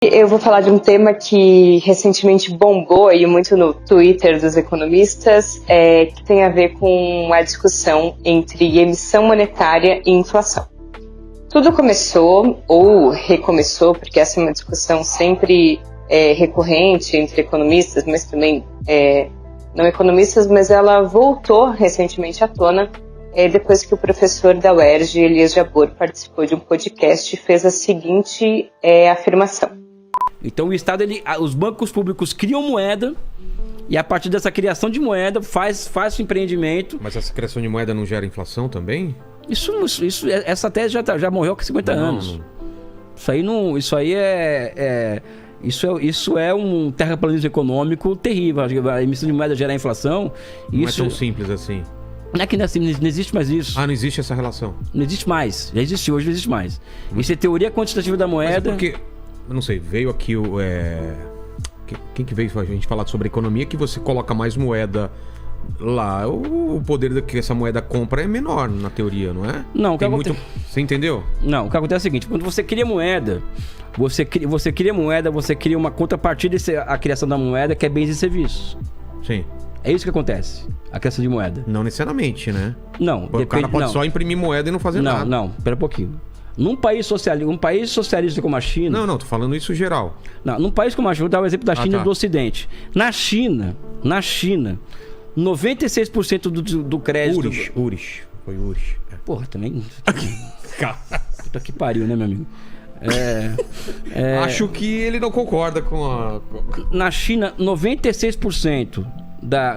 Eu vou falar de um tema que recentemente bombou aí muito no Twitter dos economistas, que tem a ver com a discussão entre emissão monetária e inflação. Tudo começou, ou recomeçou, porque essa é uma discussão sempre recorrente entre economistas, mas também não economistas, mas ela voltou recentemente à tona, depois que o professor da UERJ, Elias Jabbour, participou de um podcast e fez a seguinte afirmação. Então o Estado, os bancos públicos criam moeda e a partir dessa criação de moeda faz o empreendimento. Mas essa criação de moeda não gera inflação também? Essa tese já morreu há 50 anos. Não. Isso é um terraplanismo econômico terrível. A emissão de moeda gerar inflação. Não é tão simples assim. Não é que não existe mais isso. Não existe essa relação? Não existe mais. Já existe hoje, não existe mais. Isso é teoria quantitativa da moeda. Mas é porque, eu não sei, veio aqui o... Quem que veio a gente falar sobre economia, que você coloca mais moeda lá, o poder que essa moeda compra é menor, na teoria, não é? Não, Você entendeu? Não, o que acontece é o seguinte, quando você cria moeda, você cria uma contrapartida à criação da moeda, que é bens e serviços. Sim. É isso que acontece, a criação de moeda. Não necessariamente, né? Não, o cara pode só imprimir moeda e não fazer nada. Não, pera um pouquinho. Num país socialista como a China... Não, tô falando isso geral. Não, num país como a China, vou dar o exemplo da China e do Ocidente. Na China, 96% do crédito... Urish. Foi Urish. Porra, também... Puta que pariu, né, meu amigo? Acho que ele não concorda com a... Na China, 96%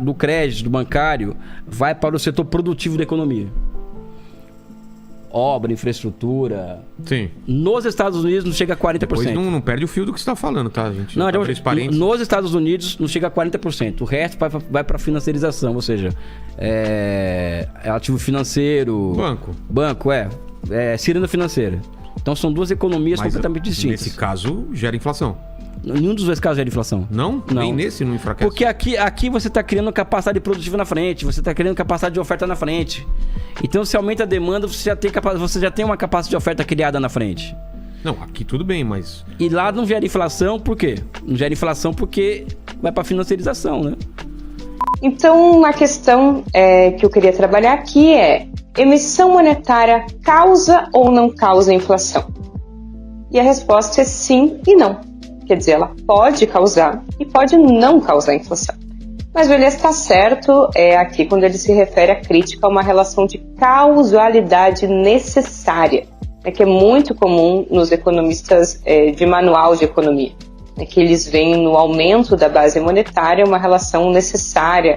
do crédito bancário vai para o setor produtivo da economia. Obra, infraestrutura. Sim. Nos Estados Unidos não chega a 40%. Depois não perde o fio do que você está falando, tá, gente? Não, nos Estados Unidos não chega a 40%. O resto vai para financiarização, ou seja, ativo financeiro. Banco, ciranda financeira. Então são duas economias completamente distintas. Nesse caso, gera inflação. Nenhum dos dois casos gera inflação. Não? Nem nesse não enfraquece? Porque aqui você está criando capacidade produtiva na frente, você está criando capacidade de oferta na frente. Então, se aumenta a demanda, você já tem uma capacidade de oferta criada na frente. Não, aqui tudo bem, mas... E lá não gera inflação por quê? Não gera inflação porque vai para financiarização, né? Então, a questão que eu queria trabalhar aqui é: emissão monetária causa ou não causa inflação? E a resposta é sim e não. Quer dizer, ela pode causar e pode não causar inflação. Mas o Elias está certo aqui quando ele se refere à crítica a uma relação de causalidade necessária, que é muito comum nos economistas de manual de economia, que eles veem no aumento da base monetária uma relação necessária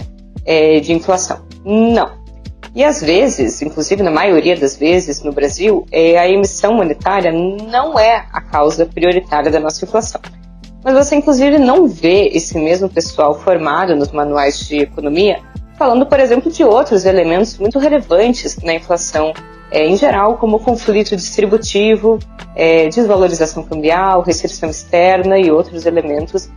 de inflação. Não. E às vezes, inclusive na maioria das vezes no Brasil, a emissão monetária não é a causa prioritária da nossa inflação. Mas você, inclusive, não vê esse mesmo pessoal formado nos manuais de economia falando, por exemplo, de outros elementos muito relevantes na inflação em geral, como o conflito distributivo, desvalorização cambial, restrição externa e outros elementos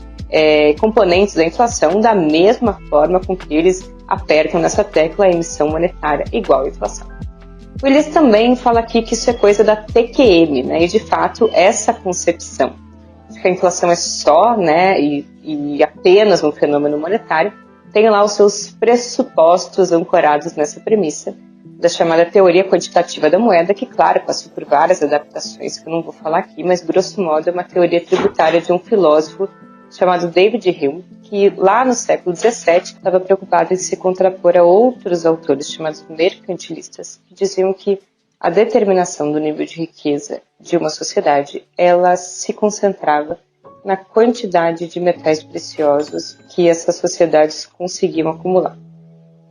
componentes da inflação, da mesma forma com que eles apertam nessa tecla a emissão monetária igual à inflação. O Elias também fala aqui que isso é coisa da TQM, e de fato essa concepção de que a inflação é só e apenas um fenômeno monetário tem lá os seus pressupostos ancorados nessa premissa da chamada teoria quantitativa da moeda, que, claro, passou por várias adaptações que eu não vou falar aqui, mas grosso modo é uma teoria tributária de um filósofo chamado David Hume, que lá no século XVII estava preocupado em se contrapor a outros autores chamados mercantilistas, que diziam que a determinação do nível de riqueza de uma sociedade, ela se concentrava na quantidade de metais preciosos que essas sociedades conseguiam acumular.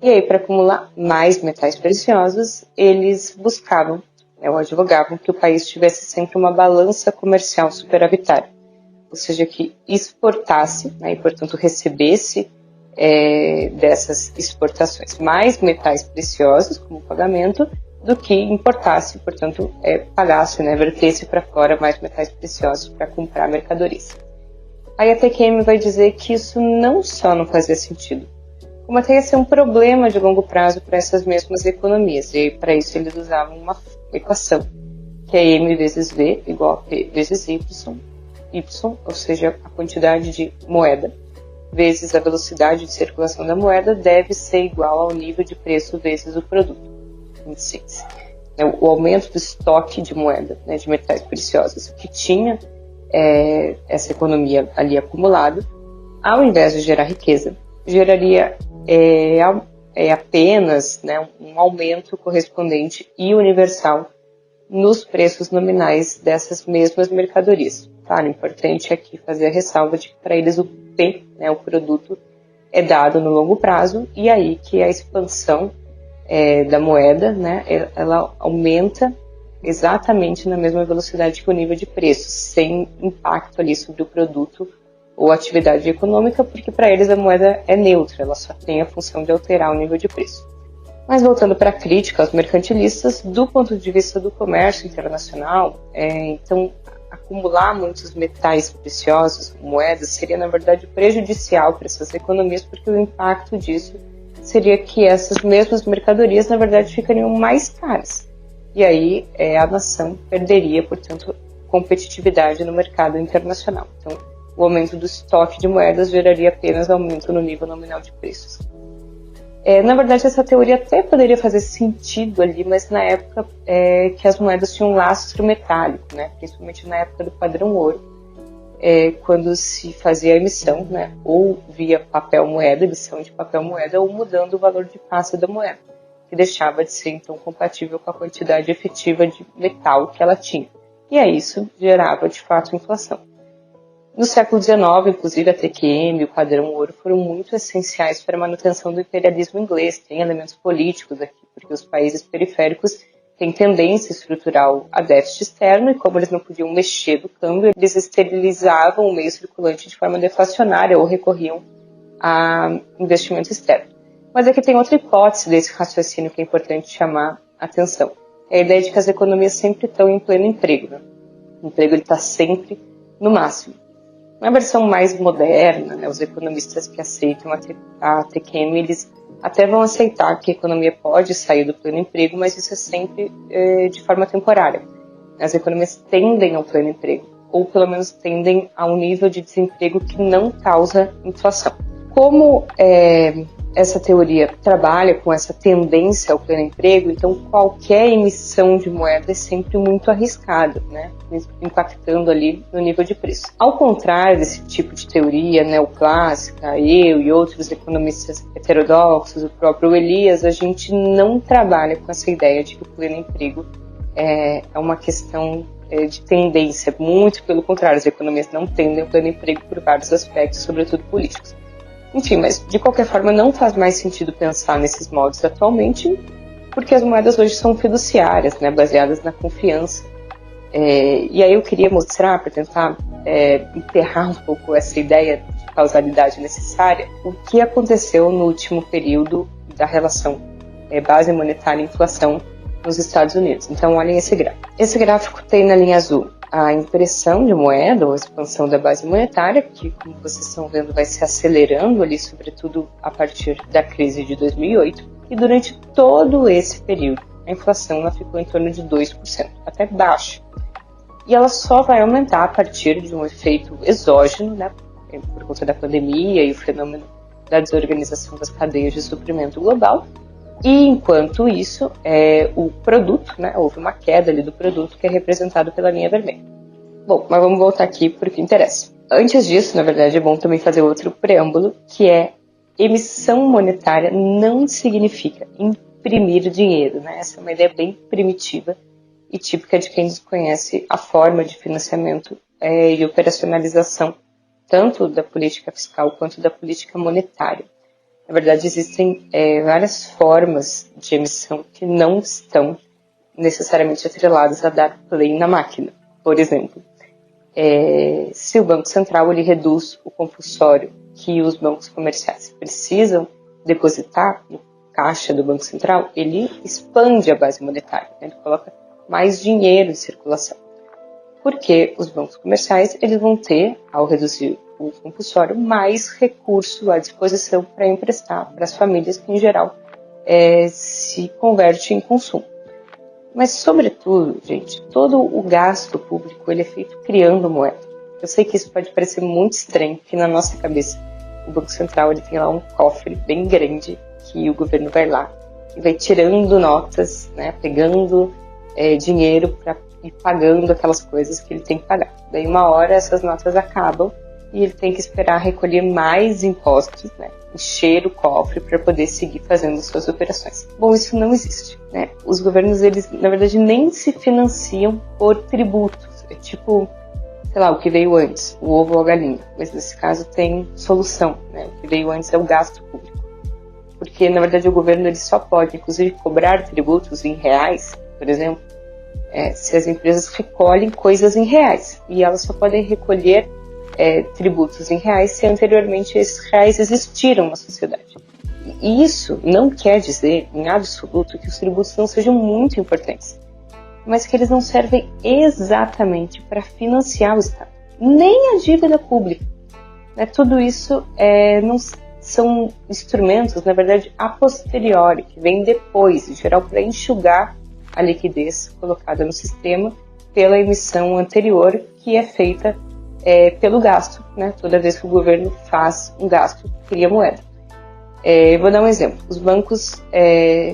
E aí, para acumular mais metais preciosos, eles buscavam, ou advogavam, que o país tivesse sempre uma balança comercial superavitária. Ou seja, que exportasse, e portanto recebesse dessas exportações mais metais preciosos como pagamento, do que importasse, portanto, pagasse, vertesse para fora mais metais preciosos para comprar mercadorias. Aí a TQM vai dizer que isso não só não fazia sentido, como até ia ser um problema de longo prazo para essas mesmas economias. E para isso eles usavam uma equação, que é M vezes V igual a P vezes Y, Y, ou seja, a quantidade de moeda, vezes a velocidade de circulação da moeda, deve ser igual ao nível de preço vezes o produto. 26. O aumento do estoque de moeda, né, de metais preciosos, que tinha essa economia ali acumulada, ao invés de gerar riqueza, geraria apenas, né, um aumento correspondente e universal nos preços nominais dessas mesmas mercadorias. Claro, o importante é aqui fazer a ressalva de que para eles o P, né, o produto, é dado no longo prazo, e aí que a expansão da moeda, né, ela aumenta exatamente na mesma velocidade que o nível de preço, sem impacto ali sobre o produto ou atividade econômica, porque para eles a moeda é neutra, ela só tem a função de alterar o nível de preço. Mas voltando para a crítica aos mercantilistas, do ponto de vista do comércio internacional, então acumular muitos metais preciosos, moedas, seria na verdade prejudicial para essas economias, porque o impacto disso seria que essas mesmas mercadorias, na verdade, ficariam mais caras. E aí a nação perderia, portanto, competitividade no mercado internacional. Então, o aumento do estoque de moedas geraria apenas aumento no nível nominal de preços. Na verdade, essa teoria até poderia fazer sentido ali, mas na época que as moedas tinham um lastro metálico, né? Principalmente na época do padrão ouro, quando se fazia a emissão, né? Ou via papel-moeda, emissão de papel-moeda, ou mudando o valor de passe da moeda, que deixava de ser então compatível com a quantidade efetiva de metal que ela tinha. E aí isso gerava, de fato, inflação. No século XIX, inclusive, a TQM e o padrão ouro foram muito essenciais para a manutenção do imperialismo inglês. Tem elementos políticos aqui, porque os países periféricos têm tendência estrutural a déficit externo, e como eles não podiam mexer do câmbio, eles esterilizavam o meio circulante de forma deflacionária ou recorriam a investimento externo. Mas aqui tem outra hipótese desse raciocínio que é importante chamar a atenção. É a ideia de que as economias sempre estão em pleno emprego, né? O emprego está sempre no máximo. Na versão mais moderna, né, os economistas que aceitam a TQM, eles até vão aceitar que a economia pode sair do pleno emprego, mas isso é sempre de forma temporária. As economias tendem ao pleno emprego, ou pelo menos tendem a um nível de desemprego que não causa inflação. Como essa teoria trabalha com essa tendência ao pleno emprego, então qualquer emissão de moeda é sempre muito arriscada, né? Impactando ali no nível de preço. Ao contrário desse tipo de teoria neoclássica, eu e outros economistas heterodoxos, o próprio Elias, a gente não trabalha com essa ideia de que o pleno emprego é uma questão de tendência. Muito pelo contrário, as economias não tendem ao pleno emprego por vários aspectos, sobretudo políticos. Enfim, mas de qualquer forma não faz mais sentido pensar nesses moldes atualmente, porque as moedas hoje são fiduciárias, né, baseadas na confiança. E aí eu queria mostrar, para tentar enterrar um pouco essa ideia de causalidade necessária, o que aconteceu no último período da relação base monetária e inflação nos Estados Unidos. Então olhem esse gráfico. Esse gráfico tem na linha azul a impressão de moeda, ou a expansão da base monetária, que, como vocês estão vendo, vai se acelerando ali, sobretudo a partir da crise de 2008. E durante todo esse período, a inflação ela ficou em torno de 2%, até baixa. E ela só vai aumentar a partir de um efeito exógeno, né, por conta da pandemia e o fenômeno da desorganização das cadeias de suprimento global. E enquanto isso, o produto, né, houve uma queda ali do produto que é representado pela linha vermelha. Bom, mas vamos voltar aqui para o que interessa. Antes disso, na verdade, é bom também fazer outro preâmbulo, que é emissão monetária não significa imprimir dinheiro, né? Essa é uma ideia bem primitiva e típica de quem desconhece a forma de financiamento e operacionalização tanto da política fiscal quanto da política monetária. Na verdade, existem várias formas de emissão que não estão necessariamente atreladas a dar play na máquina. Por exemplo, se o Banco Central ele reduz o compulsório que os bancos comerciais precisam depositar no caixa do Banco Central, ele expande a base monetária, né? Ele coloca mais dinheiro em circulação. Porque os bancos comerciais eles vão ter, ao reduzir o compulsório, mais recurso à disposição para emprestar para as famílias que, em geral, se converte em consumo. Mas, sobretudo, gente, todo o gasto público ele é feito criando moeda. Eu sei que isso pode parecer muito estranho, que na nossa cabeça o Banco Central ele tem lá um cofre bem grande que o governo vai lá e vai tirando notas, né, pegando dinheiro para ir pagando aquelas coisas que ele tem que pagar. Daí uma hora essas notas acabam e ele tem que esperar recolher mais impostos, né, encher o cofre para poder seguir fazendo suas operações. Bom, isso não existe, né? Os governos, eles na verdade nem se financiam por tributos. É tipo, sei lá, o que veio antes, o ovo ou a galinha. Mas nesse caso tem solução, né? O que veio antes é o gasto público. Porque na verdade o governo ele só pode, inclusive, cobrar tributos em reais, por exemplo, se as empresas recolhem coisas em reais. E elas só podem recolher tributos em reais se anteriormente esses reais existiram na sociedade. E isso não quer dizer, em absoluto, que os tributos não sejam muito importantes, mas que eles não servem exatamente para financiar o Estado, nem a dívida pública. Tudo isso não são instrumentos, na verdade, a posteriori, que vêm depois, em geral, para enxugar a liquidez colocada no sistema pela emissão anterior, que é feita pelo gasto, né? Toda vez que o governo faz um gasto, cria moeda. Eu vou dar um exemplo. Os bancos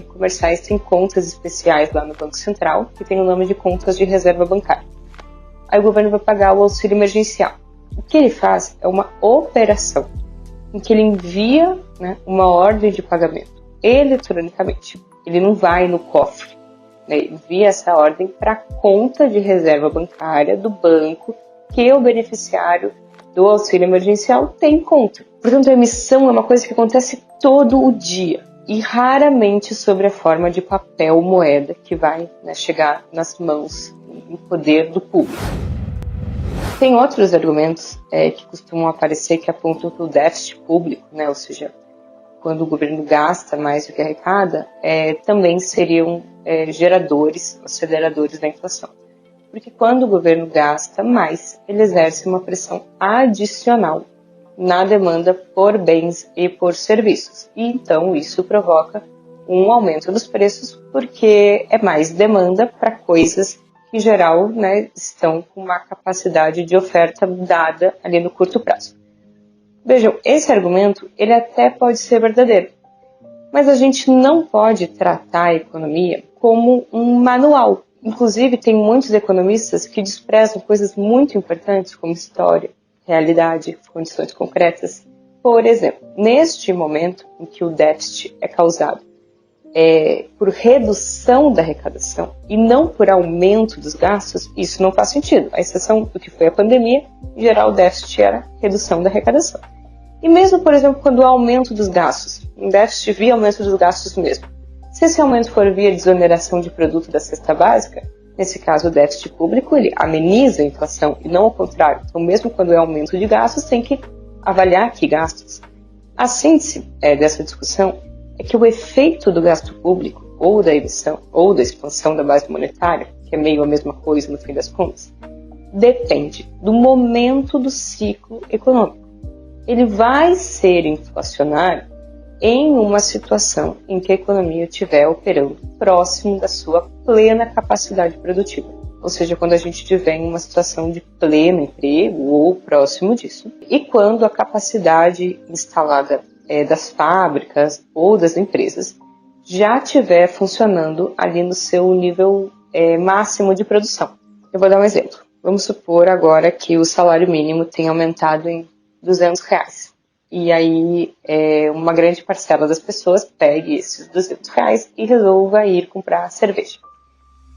comerciais têm contas especiais lá no Banco Central, que tem o nome de contas de reserva bancária. Aí o governo vai pagar o auxílio emergencial. O que ele faz é uma operação em que ele envia, né, uma ordem de pagamento eletronicamente. Ele não vai no cofre, né? Ele envia essa ordem para a conta de reserva bancária do banco que o beneficiário do auxílio emergencial tem conta. Portanto, a emissão é uma coisa que acontece todo o dia e raramente sobre a forma de papel moeda que vai, né, chegar nas mãos, no poder do público. Tem outros argumentos que costumam aparecer que apontam para o déficit público, né, ou seja, quando o governo gasta mais do que arrecada, também seriam geradores, aceleradores da inflação. Porque quando o governo gasta mais, ele exerce uma pressão adicional na demanda por bens e por serviços. E então isso provoca um aumento dos preços, porque é mais demanda para coisas que, em geral, né, estão com uma capacidade de oferta dada ali no curto prazo. Vejam, esse argumento ele até pode ser verdadeiro, mas a gente não pode tratar a economia como um manual. Inclusive, tem muitos economistas que desprezam coisas muito importantes como história, realidade, condições concretas. Por exemplo, neste momento em que o déficit é causado por redução da arrecadação e não por aumento dos gastos, isso não faz sentido. A exceção do que foi a pandemia, em geral o déficit era redução da arrecadação. E mesmo, por exemplo, quando o aumento dos gastos, um déficit via aumento dos gastos mesmo. Se esse aumento for via desoneração de produto da cesta básica, nesse caso o déficit público ele ameniza a inflação e não ao contrário. Então, mesmo quando é aumento de gastos, tem que avaliar que gastos. A síntese dessa discussão é que o efeito do gasto público, ou da emissão, ou da expansão da base monetária, que é meio a mesma coisa no fim das contas, depende do momento do ciclo econômico. Ele vai ser inflacionário em uma situação em que a economia estiver operando próximo da sua plena capacidade produtiva. Ou seja, quando a gente estiver em uma situação de pleno emprego ou próximo disso. E quando a capacidade instalada das fábricas ou das empresas já estiver funcionando ali no seu nível máximo de produção. Eu vou dar um exemplo. Vamos supor agora que o salário mínimo tenha aumentado em R$200. E aí uma grande parcela das pessoas pegue esses R$200 e resolva ir comprar cerveja.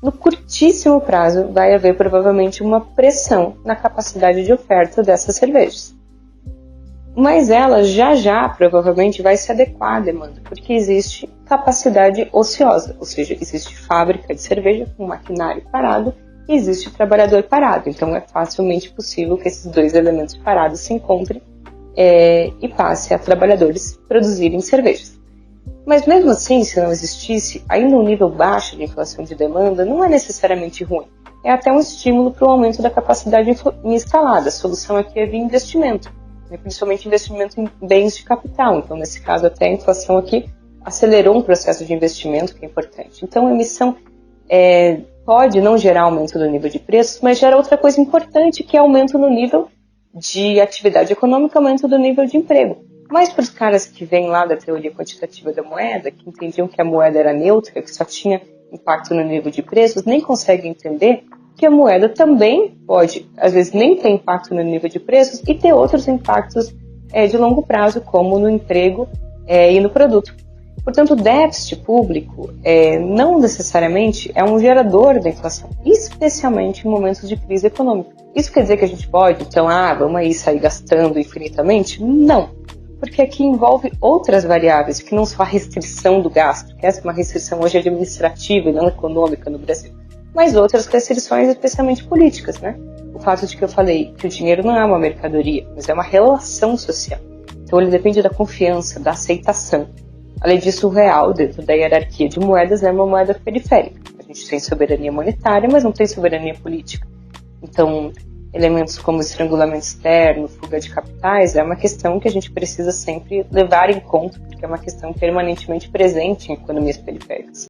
No curtíssimo prazo vai haver provavelmente uma pressão na capacidade de oferta dessas cervejas. Mas ela já provavelmente vai se adequar à demanda, porque existe capacidade ociosa, ou seja, existe fábrica de cerveja com maquinário parado e existe trabalhador parado. Então é facilmente possível que esses dois elementos parados se encontrem e passe a trabalhadores produzirem cervejas. Mas mesmo assim, se não existisse ainda um nível baixo de inflação de demanda, não é necessariamente ruim. É até um estímulo para o aumento da capacidade instalada. A solução aqui é via investimento, principalmente investimento em bens de capital. Então, nesse caso, até a inflação aqui acelerou um processo de investimento que é importante. Então, a emissão pode não gerar aumento do nível de preços, mas gera outra coisa importante, que é aumento no nível de atividade econômica, aumento do nível de emprego. Mas para os caras que vêm lá da teoria quantitativa da moeda, que entendiam que a moeda era neutra, que só tinha impacto no nível de preços, nem conseguem entender que a moeda também pode, às vezes, nem ter impacto no nível de preços e ter outros impactos de longo prazo, como no emprego e no produto. Portanto, o déficit público não necessariamente é um gerador da inflação, especialmente em momentos de crise econômica. Isso quer dizer que a gente pode, então, vamos aí sair gastando infinitamente? Não, porque aqui envolve outras variáveis, que não só a restrição do gasto, que essa é uma restrição hoje administrativa e não econômica no Brasil, mas outras restrições, especialmente políticas, né? O fato de que eu falei que o dinheiro não é uma mercadoria, mas é uma relação social. Então ele depende da confiança, da aceitação. Além disso, o real, dentro da hierarquia de moedas, é uma moeda periférica. A gente tem soberania monetária, mas não tem soberania política. Então, elementos como estrangulamento externo, fuga de capitais, é uma questão que a gente precisa sempre levar em conta, porque é uma questão permanentemente presente em economias periféricas.